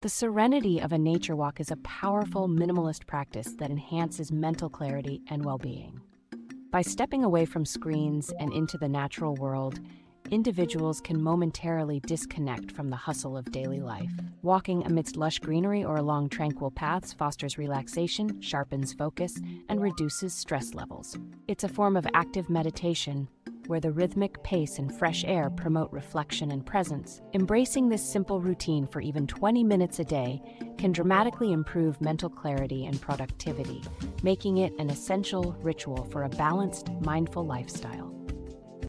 The serenity of a nature walk is a powerful minimalist practice that enhances mental clarity and well-being. By stepping away from screens and into the natural world, individuals can momentarily disconnect from the hustle of daily life. Walking amidst lush greenery or along tranquil paths fosters relaxation, sharpens focus, and reduces stress levels. It's a form of active meditation where the rhythmic pace and fresh air promote reflection and presence. Embracing this simple routine for even 20 minutes a day can dramatically improve mental clarity and productivity, making it an essential ritual for a balanced, mindful lifestyle.